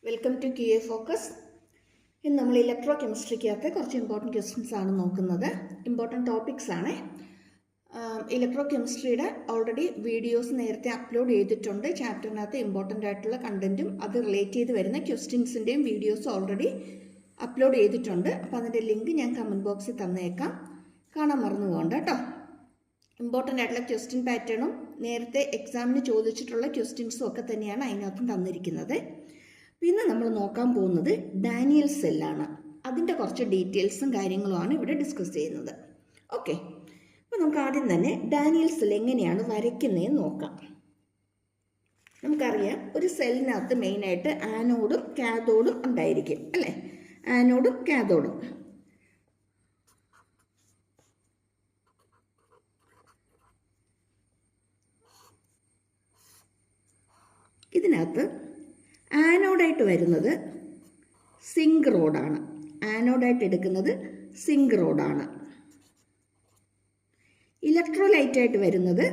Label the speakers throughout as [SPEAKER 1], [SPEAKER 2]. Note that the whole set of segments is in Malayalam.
[SPEAKER 1] Welcome to QA focus. ഇന്ന് നമ്മൾ ഇലക്ട്രോ കെമിസ്ട്രിക്കകത്ത് കുറച്ച് ഇമ്പോർട്ടൻറ്റ് ക്വസ്റ്റ്യൻസ് ആണ് നോക്കുന്നത്. ഇമ്പോർട്ടൻറ്റ് ടോപ്പിക്സ് ആണ്. ഇലക്ട്രോ കെമിസ്ട്രിയുടെ ഓൾറെഡി വീഡിയോസ് നേരത്തെ അപ്ലോഡ് ചെയ്തിട്ടുണ്ട്. ചാപ്റ്ററിനകത്ത് ഇമ്പോർട്ടൻ്റ് ആയിട്ടുള്ള കണ്ടൻറ്റും അത് റിലേറ്റ് ചെയ്ത് വരുന്ന ക്വസ്റ്റ്യൻസിൻ്റെയും വീഡിയോസ് ഓൾറെഡി അപ്ലോഡ് ചെയ്തിട്ടുണ്ട്. അപ്പോൾ അതിൻ്റെ ലിങ്ക് ഞാൻ കമൻറ്റ് ബോക്സിൽ തന്നേക്കാം, കാണാൻ മറന്നു പോകണ്ട കേട്ടോ. ഇമ്പോർട്ടൻ്റ് ആയിട്ടുള്ള ക്വസ്റ്റ്യൻ പാറ്റേണും നേരത്തെ എക്സാമിന് ചോദിച്ചിട്ടുള്ള ക്വസ്റ്റ്യൻസും ഒക്കെ തന്നെയാണ് അതിനകത്തും തന്നിരിക്കുന്നത്. പിന്നെ നമ്മൾ നോക്കാൻ പോകുന്നത് ഡാനിയൽ സെല്ലാണ്. അതിൻ്റെ കുറച്ച് ഡീറ്റെയിൽസും കാര്യങ്ങളുമാണ് ഇവിടെ ഡിസ്കസ് ചെയ്യുന്നത്. ഓക്കെ, അപ്പോൾ നമുക്ക് ആദ്യം തന്നെ ഡാനിയൽ സെൽ എങ്ങനെയാണ് വരയ്ക്കുന്നതെന്ന് നോക്കാം. നമുക്കറിയാം, ഒരു സെല്ലിനകത്ത് മെയിനായിട്ട് ആനോഡും കാഥോഡും ഉണ്ടായിരിക്കും, അല്ലേ? ആനോഡും കാഥോഡും. ഇതിനകത്ത് ആനോഡായിട്ട് വരുന്നത് സിങ്ക് റോഡാണ്. ആനോഡായിട്ട് എടുക്കുന്നത് സിങ്ക് റോഡാണ്. ഇലക്ട്രോലൈറ്റായിട്ട് വരുന്നത്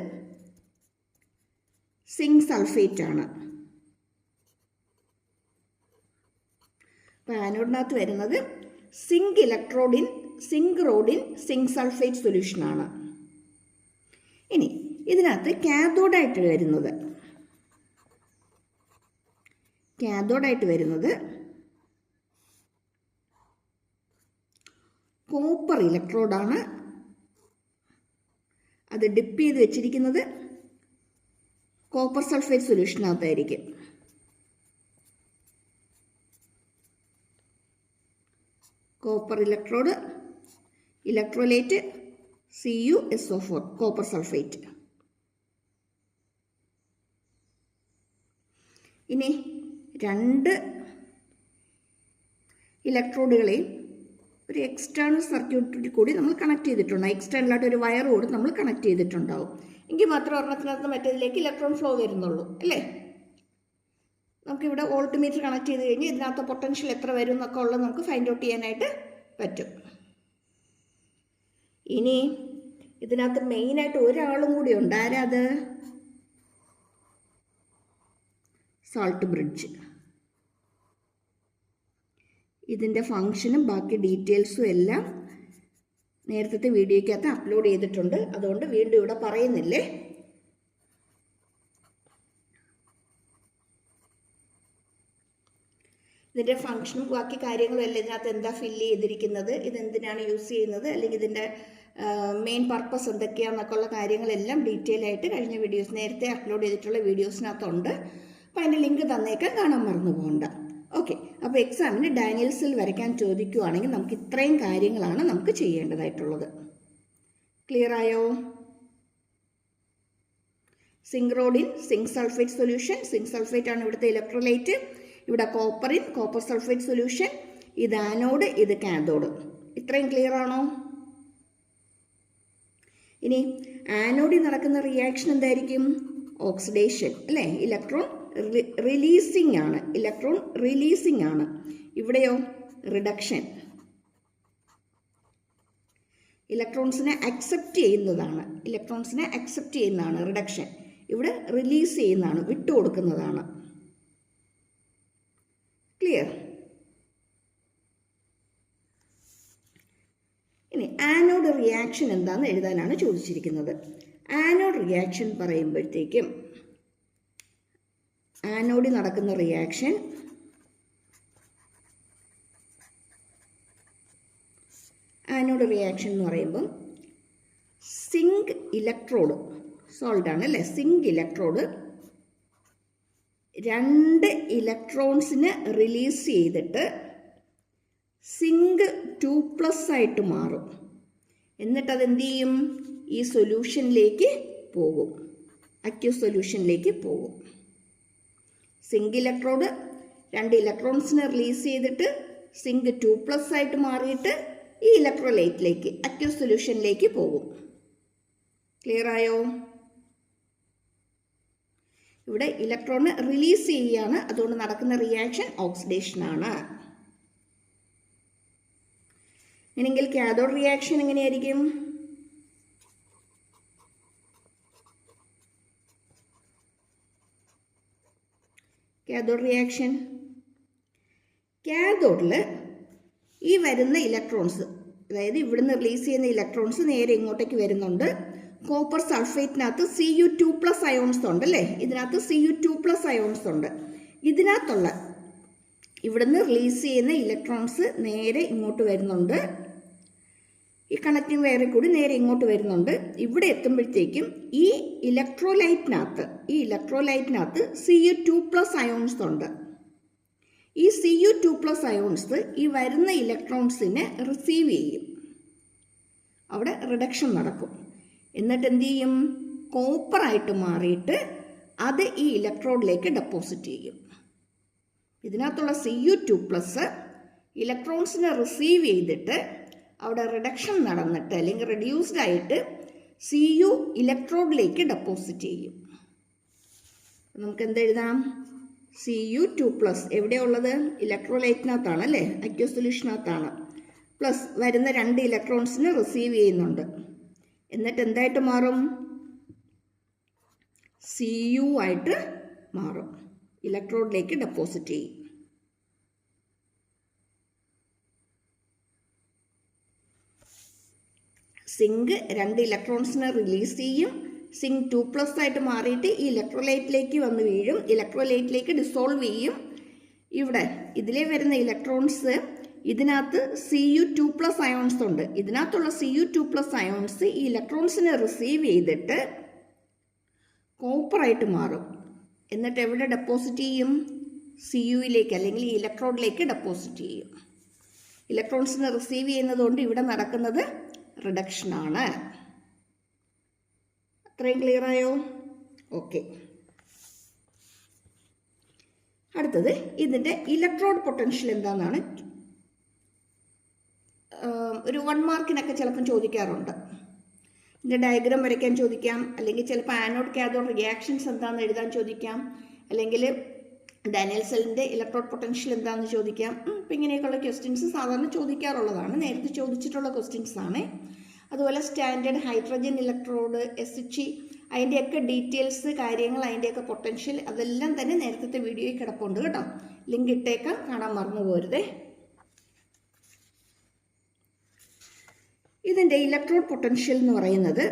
[SPEAKER 1] സിങ്ക് സൾഫേറ്റ് ആണ്. അപ്പോൾ ആനോഡിനകത്ത് വരുന്നത് സിങ്ക് ഇലക്ട്രോഡിൻ സിങ്ക് റോഡിൻ സിങ്ക് സൾഫേറ്റ് സൊല്യൂഷനാണ്. ഇനി ഇതിനകത്ത് കാഥോഡായിട്ട് വരുന്നത് കോപ്പർ ഇലക്ട്രോഡാണ്. അത് ഡിപ്പ് ചെയ്ത് വെച്ചിരിക്കുന്നത് കോപ്പർ സൾഫേറ്റ് സൊല്യൂഷനകത്തായിരിക്കും. Copper electrode, electrolyte CuSO4, copper sulphate. ഇനി രണ്ട് ഇലക്ട്രോഡുകളെയും ഒരു എക്സ്റ്റേണൽ സർക്യൂട്ടിൽ കൂടി നമ്മൾ കണക്ട് ചെയ്തിട്ടുണ്ട്. എക്സ്റ്റേണലായിട്ട് ഒരു വയർ കൂടി നമ്മൾ കണക്ട് ചെയ്തിട്ടുണ്ടാവും. എങ്കിൽ മാത്രം ഒരെണ്ണത്തിനകത്ത് മറ്റേതിലേക്ക് ഇലക്ട്രോൺ ഫ്ലോ വരുന്നുള്ളൂ, അല്ലേ? നമുക്കിവിടെ വോൾട്ട്മീറ്റർ കണക്ട് ചെയ്ത് കഴിഞ്ഞ് ഇതിനകത്ത് പൊട്ടൻഷ്യൽ എത്ര വരും എന്നൊക്കെ ഉള്ളത് നമുക്ക് ഫൈൻഡ് ഔട്ട് ചെയ്യാനായിട്ട് പറ്റും. ഇനി ഇതിനകത്ത് മെയിനായിട്ട് ഒരാളും കൂടി ഉണ്ട്. ആരാ അത്? Salt bridge. ഇതിൻ്റെ ഫങ്ഷനും ബാക്കി ഡീറ്റെയിൽസും എല്ലാം നേരത്തെ വീഡിയോയ്ക്കകത്ത് അപ്ലോഡ് ചെയ്തിട്ടുണ്ട്. അതുകൊണ്ട് വീണ്ടും ഇവിടെ പറയുന്നില്ലേ. ഇതിൻ്റെ ഫങ്ഷനും ബാക്കി കാര്യങ്ങളും എല്ലാം ഇതിനകത്ത് എന്താ ഫില്ല് ചെയ്തിരിക്കുന്നത്, ഇതെന്തിനാണ് യൂസ് ചെയ്യുന്നത്, അല്ലെങ്കിൽ ഇതിൻ്റെ മെയിൻ പർപ്പസ് എന്തൊക്കെയാണെന്നൊക്കെ ഉള്ള കാര്യങ്ങളെല്ലാം ഡീറ്റെയിൽ ആയിട്ട് കഴിഞ്ഞ വീഡിയോസ് നേരത്തെ അപ്ലോഡ് ചെയ്തിട്ടുള്ള വീഡിയോസിനകത്തുണ്ട്. അപ്പോൾ അതിൻ്റെ ലിങ്ക് തന്നേക്കാൻ, കാണാൻ മറന്നു പോകണ്ട. ഓക്കെ, അപ്പോൾ എക്സാമിന് ഡാനിയൽ സെൽ വരയ്ക്കാൻ ചോദിക്കുകയാണെങ്കിൽ നമുക്ക് ഇത്രയും കാര്യങ്ങളാണ് നമുക്ക് ചെയ്യേണ്ടതായിട്ടുള്ളത്. ക്ലിയർ ആയോ? സിങ്ക് റോഡിൻ zinc sulphate solution. Zinc sulphate ആണ് ഇവിടുത്തെ ഇലക്ട്രോലൈറ്റ്. ഇവിടെ കോപ്പറിൻ കോപ്പർ സൾഫേറ്റ് സൊല്യൂഷൻ. ഇത് ആനോഡ്, ഇത് കാഥോഡ്. ഇത്രയും ക്ലിയർ ആണോ? ഇനി ആനോഡിൽ നടക്കുന്ന റിയാക്ഷൻ എന്തായിരിക്കും? ഓക്സിഡേഷൻ, അല്ലേ? ഇലക്ട്രോൺ റിലീസിങ് ആണ്. ഇവിടെയോ റിഡക്ഷൻ. ഇലക്ട്രോൺസിനെ അക്സെപ്റ്റ് ചെയ്യുന്നതാണ് റിഡക്ഷൻ. ഇവിടെ റിലീസ് ചെയ്യുന്നതാണ്, വിട്ടുകൊടുക്കുന്നതാണ്. ക്ലിയർ? ഇനി ആനോഡ് റിയാക്ഷൻ എന്താണെന്ന് എഴുതാനാണ് ചോദിച്ചിരിക്കുന്നത്. ആനോഡ് റിയാക്ഷൻ പറയുമ്പോഴത്തേക്കും ആനോഡിൽ നടക്കുന്ന റിയാക്ഷൻ എന്ന് പറയുമ്പം സിങ്ക് ഇലക്ട്രോഡ് സോൾട്ടാണ്, അല്ലേ? സിങ്ക് ഇലക്ട്രോഡ് രണ്ട് ഇലക്ട്രോൺസിന് റിലീസ് ചെയ്തിട്ട് സിങ്ക് 2+ ആയിട്ട് മാറും. എന്നിട്ട് അതെന്ത് ചെയ്യും? ഈ സൊല്യൂഷനിലേക്ക് പോകും, അക്യൂസ് സൊല്യൂഷനിലേക്ക് പോകും. സിങ്ക് ഇലക്ട്രോഡ് രണ്ട് ഇലക്ട്രോൺസിനെ റിലീസ് ചെയ്തിട്ട് സിങ്ക് 2+ ആയിട്ട് മാറിയിട്ട് ഈ ഇലക്ട്രോലൈറ്റിലേക്ക് അക്യൂസ് സൊല്യൂഷനിലേക്ക് പോകും. ക്ലിയർ ആയോ? ഇവിടെ ഇലക്ട്രോണിനെ റിലീസ് ചെയ്യുകയാണ്, അതുകൊണ്ട് നടക്കുന്ന റിയാക്ഷൻ ഓക്സിഡേഷൻ ആണ്. എങ്കിൽ കാഥോഡ് റിയാക്ഷൻ എങ്ങനെയായിരിക്കും? cathode reaction കാഥോഡിൽ ഈ വരുന്ന ഇലക്ട്രോൺസ്, അതായത് ഇവിടുന്ന് റിലീസ് ചെയ്യുന്ന ഇലക്ട്രോൺസ് നേരെ ഇങ്ങോട്ടേക്ക് വരുന്നുണ്ട്. കോപ്പർ സൾഫേറ്റിനകത്ത് Cu2+ അയോൺസ് ഉണ്ട് അല്ലേ, ഇതിനകത്ത് Cu2+ അയോൺസ് ഉണ്ട്. ഇതിനകത്തുള്ള ഇവിടുന്ന് റിലീസ് ചെയ്യുന്ന ഇലക്ട്രോൺസ് നേരെ ഇങ്ങോട്ട് വരുന്നുണ്ട്. ഈ കണക്റ്റിംഗ് വയറിൽ കൂടി നേരെ ഇങ്ങോട്ട് വരുന്നുണ്ട്. ഇവിടെ എത്തുമ്പോഴത്തേക്കും ഈ ഇലക്ട്രോലൈറ്റിനകത്ത് Cu2+ അയോൺസ് ഉണ്ട്. ഈ Cu2+ അയോൺസ് ഈ വരുന്ന ഇലക്ട്രോൺസിനെ റിസീവ് ചെയ്യും. അവിടെ റിഡക്ഷൻ നടക്കും. എന്നിട്ട് എന്ത് ചെയ്യും? കോപ്പറായിട്ട് മാറിയിട്ട് അത് ഈ ഇലക്ട്രോഡിലേക്ക് ഡെപ്പോസിറ്റ് ചെയ്യും. ഇതിനകത്തുള്ള Cu2+ ഇലക്ട്രോൺസിനെ റിസീവ് ചെയ്തിട്ട് അവിടെ റിഡക്ഷൻ നടന്നിട്ട് അല്ലെങ്കിൽ റെഡ്യൂസ്ഡ് ആയിട്ട് Cu ഇലക്ട്രോഡിലേക്ക് ഡെപ്പോസിറ്റ് ചെയ്യും. നമുക്ക് എന്തെഴുതാം? Cu2+ എവിടെയുള്ളത്? ഇലക്ട്രോലൈറ്റിനകത്താണ് അല്ലേ, അക്വസ് സൊല്യൂഷനകത്താണ്. പ്ലസ് വരുന്ന 2 ഇലക്ട്രോൺസിനെ റിസീവ് ചെയ്യുന്നുണ്ട്. എന്നിട്ട് എന്തായിട്ട് മാറും? Cu ആയിട്ട് മാറും. ഇലക്ട്രോഡിലേക്ക് ഡെപ്പോസിറ്റ് ചെയ്യും. സിങ്ക് 2 ഇലക്ട്രോൺസിനെ റിലീസ് ചെയ്യും. സിങ്ക് 2+ ആയിട്ട് മാറിയിട്ട് ഈ ഇലക്ട്രോലൈറ്റിലേക്ക് വന്ന് വീഴും. ഇലക്ട്രോലൈറ്റിലേക്ക് ഡിസോൾവ് ചെയ്യും. ഇവിടെ ഇതിലേ വരുന്ന ഇലക്ട്രോൺസ് ഇതിനകത്ത് Cu2+ അയോൺസ് ഉണ്ട്. ഇതിനകത്തുള്ള Cu2+ അയോൺസ് ഈ ഇലക്ട്രോൺസിനെ റിസീവ് ചെയ്തിട്ട് കോപ്പറായിട്ട് മാറും. എന്നിട്ട് എവിടെ ഡെപ്പോസിറ്റ് ചെയ്യും? Cuയിലേക്ക് അല്ലെങ്കിൽ ഈ ഇലക്ട്രോഡിലേക്ക് ഡെപ്പോസിറ്റ് ചെയ്യും. ഇലക്ട്രോൺസിനെ റിസീവ് ചെയ്യുന്നതുകൊണ്ട് ഇവിടെ നടക്കുന്നത് റിഡക്ഷനാണ്. അത്രയും ക്ലിയർ ആയോ? ഓക്കെ. അടുത്തത് ഇതിൻ്റെ ഇലക്ട്രോഡ് പൊട്ടൻഷ്യൽ എന്താണെന്നാണ്. ഒരു 1 മാർക്കിനൊക്കെ ചിലപ്പം ചോദിക്കാറുണ്ട്. ഇതിൻ്റെ ഡയഗ്രാം വരയ്ക്കാൻ ചോദിക്കാം, അല്ലെങ്കിൽ ചിലപ്പോൾ ആനോഡ് കാഥോഡ് റിയാക്ഷൻസ് എന്താണെന്ന് എഴുതാൻ ചോദിക്കാം, അല്ലെങ്കിൽ ഡാനിയൽ സെല്ലിൻ്റെ ഇലക്ട്രോഡ് പൊട്ടൻഷ്യൽ എന്താണെന്ന് ചോദിക്കാം. ഇപ്പം ഇങ്ങനെയൊക്കെയുള്ള ക്വസ്റ്റ്യൻസ് സാധാരണ ചോദിക്കാറുള്ളതാണ്, നേരത്തെ ചോദിച്ചിട്ടുള്ള ക്വസ്റ്റ്യൻസ് ആണ്. അതുപോലെ സ്റ്റാൻഡേർഡ് ഹൈഡ്രജൻ ഇലക്ട്രോഡ്, SHE, അതിൻ്റെയൊക്കെ ഡീറ്റെയിൽസ്, കാര്യങ്ങൾ, അതിൻ്റെയൊക്കെ പൊട്ടൻഷ്യൽ അതെല്ലാം തന്നെ നേരത്തെ വീഡിയോയിൽ കിടപ്പുണ്ട് കേട്ടോ. ലിങ്ക് ഇട്ടേക്കാം, കാണാൻ മറന്നു പോരുതേ. ഇതിൻ്റെ ഇലക്ട്രോഡ് പൊട്ടൻഷ്യൽ എന്ന് പറയുന്നത്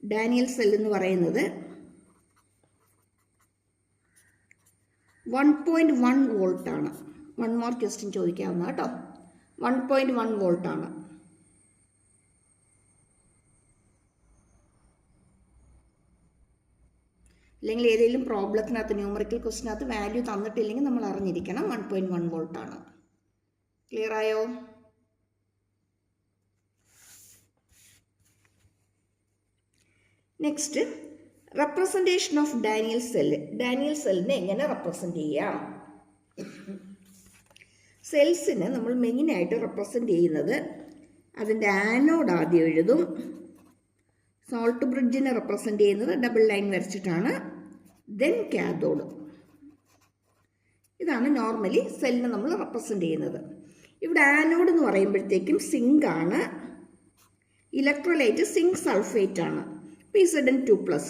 [SPEAKER 1] ഡാനിയൽ സെൽ എന്ന് പറയുന്നത് 1.1 വോൾട്ട് ആണ്. 1 മാർക്ക് ക്വസ്റ്റ്യൻ ചോദിക്കാവുന്ന കേട്ടോ. 1.1 വോൾട്ട് ആണ്. അല്ലെങ്കിൽ ഏതെങ്കിലും പ്രോബ്ലത്തിനകത്ത് ന്യൂമറിക്കൽ ക്വസ്റ്റിനകത്ത് വാല്യൂ തന്നിട്ടില്ലെങ്കിൽ നമ്മൾ അറിഞ്ഞിരിക്കണം 1.1 വോൾട്ട് ആണ്. ക്ലിയർ ആയോ? Next, representation of Daniell cell. Daniell സെല്ലിനെ എങ്ങനെ റെപ്രസെൻറ്റ് ചെയ്യാം? സെൽസിനെ നമ്മൾ മെയിനായിട്ട് റെപ്രസെൻറ്റ് ചെയ്യുന്നത് അതിൻ്റെ ആനോഡ് ആദ്യം എഴുതും. സോൾട്ട് ബ്രിഡ്ജിനെ റെപ്രസെൻറ്റ് ചെയ്യുന്നത് ഡബിൾ ലൈൻ വരച്ചിട്ടാണ്. Then cathode. ഇതാണ് നോർമലി സെല്ലിനെ നമ്മൾ റെപ്രസെൻറ്റ് ചെയ്യുന്നത്. ഇവിടെ ആനോഡ് എന്ന് പറയുമ്പോഴത്തേക്കും സിങ്ക് ആണ്. ഇലക്ട്രോലൈറ്റ് സിങ്ക് സൾഫേറ്റ് ആണ്, Pzn2+.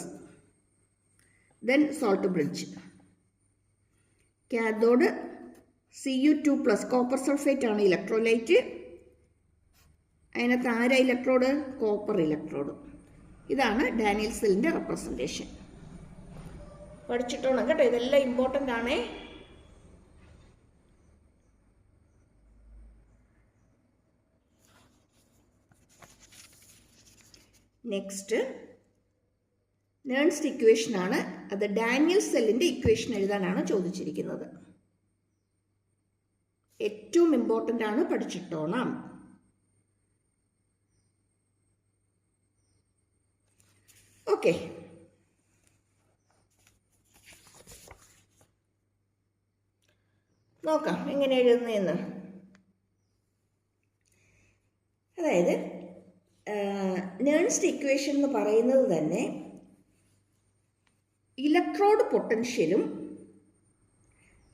[SPEAKER 1] Then salt bridge. Cathode Cu2+, copper sulphate ആണ് ഇലക്ട്രോലൈറ്റ്. അതിനകത്ത് ആരാ ഇലക്ട്രോഡ്? Copper electrode. ഇതാണ് ഡാനിയൽ സെല്ലിൻ്റെ റെപ്രസെൻറ്റേഷൻ. പഠിച്ചിട്ടോണം കേട്ടോ, ഇതെല്ലാം ഇമ്പോർട്ടൻ്റ് ആണേ. നെക്സ്റ്റ് നേൺസ്റ്റ് ഇക്വേഷൻ ആണ്. അത് ഡാനിയൽ സെല്ലിൻ്റെ ഇക്വേഷൻ എഴുതാനാണ് ചോദിച്ചിരിക്കുന്നത്. ഏറ്റവും ഇമ്പോർട്ടൻ്റ് ആണ്, പഠിച്ചിട്ടോണം. ഓക്കെ, നോക്കാം എങ്ങനെ എഴുതുന്നതെന്ന്. അതായത് നേൺസ്റ്റ് ഇക്വേഷൻ എന്ന് പറയുന്നത് തന്നെ ഇലക്ട്രോഡ് പൊട്ടൻഷ്യലും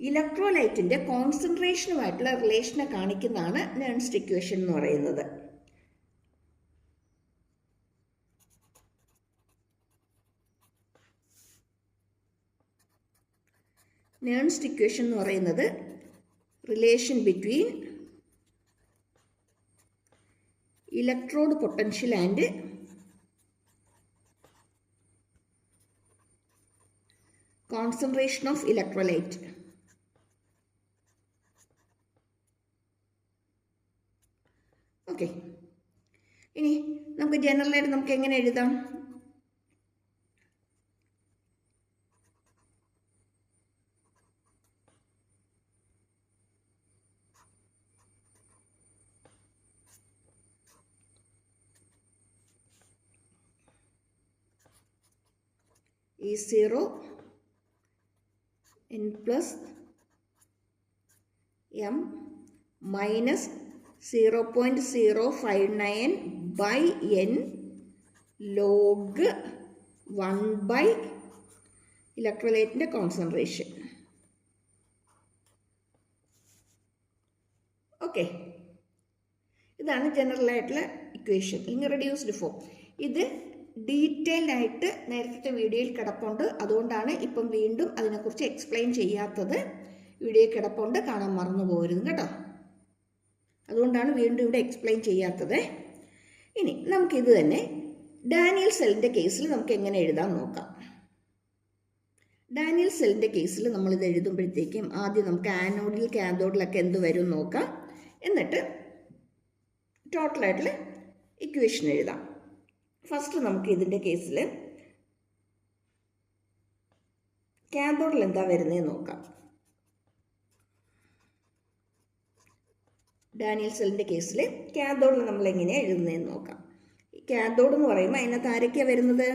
[SPEAKER 1] ഇലക്ട്രോലൈറ്റിൻ്റെ കോൺസെൻട്രേഷനുമായിട്ടുള്ള റിലേഷനെ കാണിക്കുന്നതാണ് നേൺസ്റ്റ് ഇക്വേഷൻ എന്ന് പറയുന്നത്. നേൺസ്റ്റ് ഇക്വേഷൻ എന്ന് പറയുന്നത് relation between electrode potential and concentration of electrolyte. Okay, ഇനി നമുക്ക് ജനറലായിട്ട് നമുക്ക് എങ്ങനെ എഴുതാം? E0 n plus m minus 0.059 by n log 1 by ഇലക്ട്രോലൈറ്റിൻ്റെ കോൺസെൻട്രേഷൻ. ഓക്കെ, ഇതാണ് ജനറൽ ആയിട്ടുള്ള ഇക്വേഷൻ ഇൻ റെഡ്യൂസ്ഡ് ഫോം. ഇത് ഡീറ്റെയിൽഡ് ആയിട്ട് നേരത്തെ വീഡിയോയിൽ കിടപ്പുണ്ട്, അതുകൊണ്ടാണ് ഇപ്പം വീണ്ടും അതിനെക്കുറിച്ച് എക്സ്പ്ലെയിൻ ചെയ്യാത്തത്. വീഡിയോയിൽ കിടപ്പുണ്ട്, കാണാൻ മറന്നു പോകരുത് കേട്ടോ. അതുകൊണ്ടാണ് വീണ്ടും ഇവിടെ എക്സ്പ്ലെയിൻ ചെയ്യാത്തത്. ഇനി നമുക്കിത് തന്നെ ഡാനിയൽ സെല്ലിൻ്റെ കേസിൽ നമുക്ക് എങ്ങനെ എഴുതാൻ നോക്കാം. ഡാനിയൽ സെല്ലിൻ്റെ കേസിൽ നമ്മളിത് എഴുതുമ്പോഴത്തേക്കും ആദ്യം നമുക്ക് ആനോഡിൽ കാഥോഡിലൊക്കെ എന്ത് വരും നോക്കാം, എന്നിട്ട് ടോട്ടലായിട്ടുള്ള ഇക്വേഷൻ എഴുതാം. ഫസ്റ്റ് നമുക്ക് ഇതിൻ്റെ കേസിൽ കാഥോഡിൽ എന്താ വരുന്നതെന്ന് നോക്കാം. ഡാനിയൽ സെല്ലിൻ്റെ കേസിൽ കാഥോഡിൽ നമ്മൾ എങ്ങനെയാണ് എഴുതുന്നതെന്ന് നോക്കാം. ഈ കാഥോഡ് എന്ന് പറയുമ്പോൾ അതിനകത്ത് ആരൊക്കെയാണ് വരുന്നത്?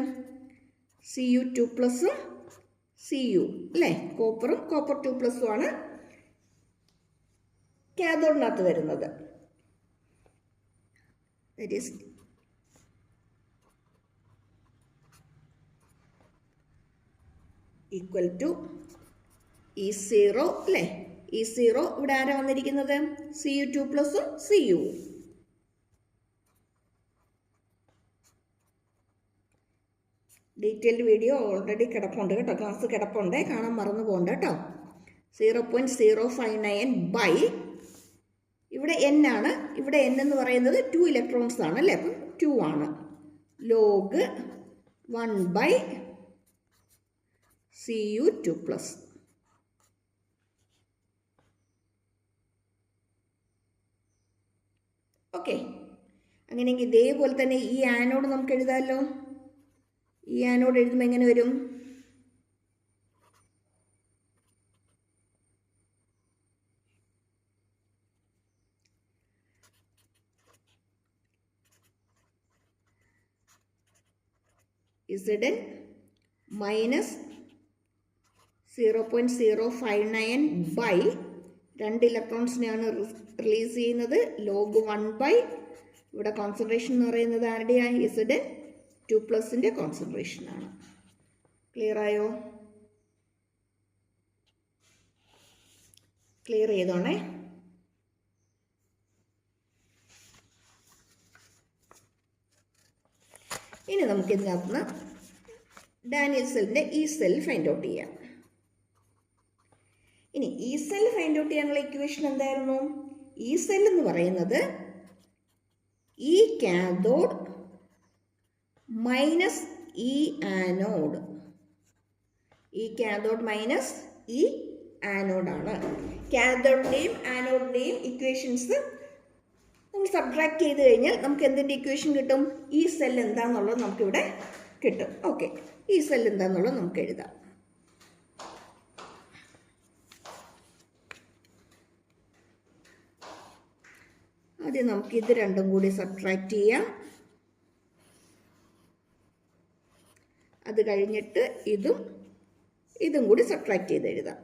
[SPEAKER 1] Cu2 പ്ലസും Cu അല്ലേ, കോപ്പറും കോപ്പർ 2 പ്ലസും ആണ് കാഥോഡിനകത്ത് വരുന്നത്. That is equal to E0 അല്ലേ. E0 ഇവിടെ ആരാ വന്നിരിക്കുന്നത്? Cu2 പ്ലസും Cu. ഡീറ്റെയിൽഡ് വീഡിയോ ഓൾറെഡി കിടപ്പുണ്ട് കേട്ടോ, ക്ലാസ് കിടപ്പുണ്ട്, കാണാൻ മറന്നു പോകണ്ട കേട്ടോ. 0.059 ബൈ ഇവിടെ n ആണ്. ഇവിടെ n എന്ന് പറയുന്നത് 2 ഇലക്ട്രോൺസ് ആണ് അല്ലേ, അപ്പം 2 ആണ്. Log 1 by Cu2 plus. Okay, അങ്ങനെയെങ്കിൽ ഇതേപോലെ തന്നെ ഈ ആനോഡ് നമുക്ക് എഴുതാമല്ലോ. ഈ ആനോഡ് എഴുതുമ്പോൾ എങ്ങനെ വരും? Zn മൈനസ് 0.059 ബൈ 2 ഇലക്ട്രോൺസിനെയാണ് റിലീസ് ചെയ്യുന്നത്. ലോഗ് 1 ബൈ ഇവിടെ കോൺസെൻട്രേഷൻ എന്ന് പറയുന്നത് ആരുടെയാണ്? Zn 2 പ്ലസിൻ്റെ കോൺസെൻട്രേഷനാണ്. ക്ലിയർ ആയോ? ക്ലിയർ ചെയ്തോണേ. ഇനി നമുക്ക് ഇതിനകത്ത് ഡാനിയൽ സെല്ലിൻ്റെ ഈ സെൽ ഫൈൻഡ് ഔട്ട് ചെയ്യാം. ഇനി ഈ സെൽ ഫൈൻഡ് ഔട്ട് ചെയ്യാനുള്ള ഇക്വേഷൻ എന്തായിരുന്നു? ഈ സെൽ എന്ന് പറയുന്നത് ഈ കാഥോഡ് മൈനസ് ഈ ആനോഡ്. ഈ കാഥോഡ് മൈനസ് ഈ ആനോഡാണ്. കാഥോഡിൻ്റെയും ആനോഡിൻ്റെയും ഇക്വേഷൻസ് നമ്മൾ സബ്ട്രാക്ട് ചെയ്ത് കഴിഞ്ഞാൽ നമുക്ക് എന്തിൻ്റെ ഇക്വേഷൻ കിട്ടും? ഈ സെൽ എന്താണെന്നുള്ളത് നമുക്കിവിടെ കിട്ടും. ഓക്കെ, ഈ സെൽ എന്താണെന്നുള്ളത് നമുക്ക് എഴുതാം. ആദ്യം നമുക്ക് ഇത് രണ്ടും കൂടി സബ്ട്രാക്ട് ചെയ്യാം. അത് കഴിഞ്ഞിട്ട് ഇതും കൂടി സബ്ട്രാക്ട് ചെയ്ത് എഴുതാം.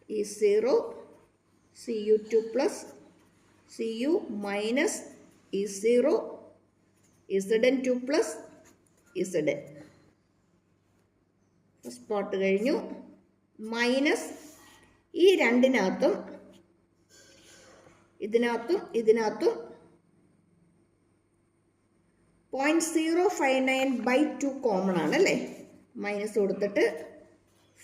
[SPEAKER 1] E0 Cu2 plus Cu minus E0 Zn2 plus Zn. First part കഴിഞ്ഞു. മൈനസ് ഈ രണ്ടിനകത്തും ഇതിനകത്തും 0.059/2 കോമൺ ആണ് അല്ലേ? മൈനസ് കൊടുത്തിട്ട്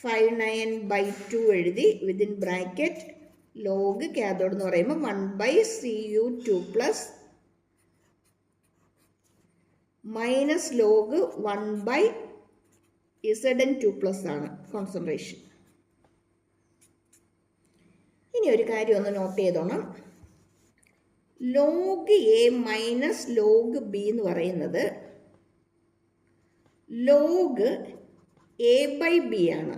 [SPEAKER 1] 59/2 എഴുതി വിതിൻ ബ്രാക്കറ്റ് ലോഗ് കാഥോഡ് എന്ന് പറയുമ്പോൾ 1/Cu2 plus minus log 1/Zn2 plus ആണ് കോൺസെൻട്രേഷൻ. ഇനി ഒരു കാര്യം ഒന്ന് നോട്ട് ചെയ്തോണം. Log A minus log B എന്ന് പറയുന്നത് ലോഗ് a/b ആണ്.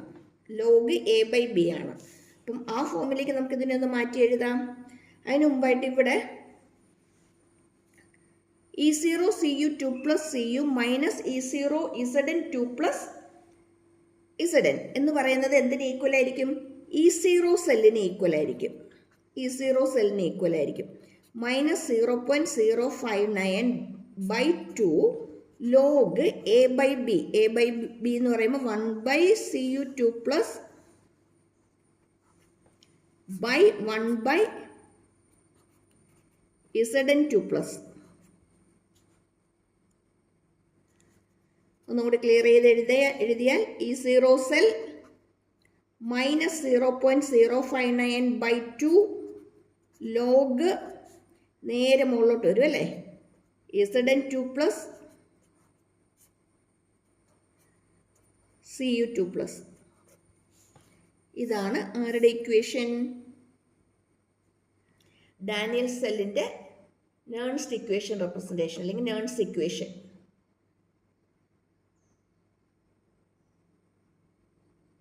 [SPEAKER 1] ലോഗ് a/b ആണ്. അപ്പം ആ ഫോമിലേക്ക് നമുക്ക് ഇതിനെ ഒന്ന് മാറ്റി എഴുതാം. അതിന് മുമ്പായിട്ട് ഇവിടെ E0 Cu2 plus Cu minus E0 Zn2 plus Zn എന്ന് പറയുന്നത് എന്തിന് ഈക്വൽ ആയിരിക്കും? E0 സെല്ലിന് ഈക്വൽ ആയിരിക്കും. E0 സെല്ലിന് ഈക്വൽ ആയിരിക്കും. Minus 0.059/2 log a/b. a/b എന്ന് പറയുമ്പോൾ 1/Cu2 plus by 1/Zn2 plus. ഒന്നുകൂടി ക്ലിയർ ചെയ്ത് എഴുതിയാൽ E0 സെൽ മൈനസ് 0.059/2 ലോഗ് നേരെ മുകളിലോട്ട് വരും അല്ലേ? Zn2 plus Cu2 plus. ഇതാണ് ആരുടെ ഇക്വേഷൻ? ഡാനിയൽ സെല്ലിൻ്റെ നേൺസ്റ്റ് ഇക്വേഷൻ റെപ്രസെൻറ്റേഷൻ അല്ലെങ്കിൽ നേൺസ്റ്റ് ഇക്വേഷൻ.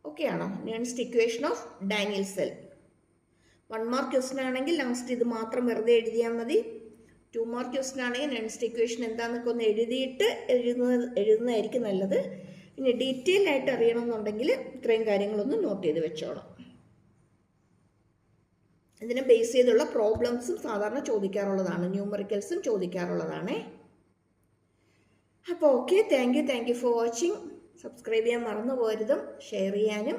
[SPEAKER 1] ഓക്കെ ആണോ? Nernst equation of Daniell cell. 1 mark question ആണെങ്കിൽ ലാസ്റ്റ് ഇത് മാത്രം വെറുതെ എഴുതിയാൽ മതി. 2 മാർക്ക് ക്വസ്റ്റൻ ആണെങ്കിൽ നേൺസ്റ്റ് ഇക്വേഷൻ എന്താണെന്നൊക്കെ ഒന്ന് എഴുതിയിട്ട് എഴുതുന്നതായിരിക്കും നല്ലത്. ഇനി ഡീറ്റെയിൽ ആയിട്ട് അറിയണമെന്നുണ്ടെങ്കിൽ ഇത്രയും കാര്യങ്ങളൊന്ന് നോട്ട് ചെയ്ത് വെച്ചോളാം. ഇതിനെ ബേസ് ചെയ്തുള്ള പ്രോബ്ലംസും സാധാരണ ചോദിക്കാറുള്ളതാണ്, ന്യൂമറിക്കൽസും ചോദിക്കാറുള്ളതാണ്. അപ്പോൾ okay, thank you for watching. Subscribe ചെയ്യാൻ മറന്നു പോകരുതും, ഷെയർ ചെയ്യാനും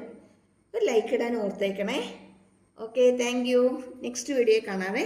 [SPEAKER 1] ഒരു ലൈക്ക് ഇടാനും ഓർത്തേക്കണേ. Okay, thank you. Next video കാണാവേ.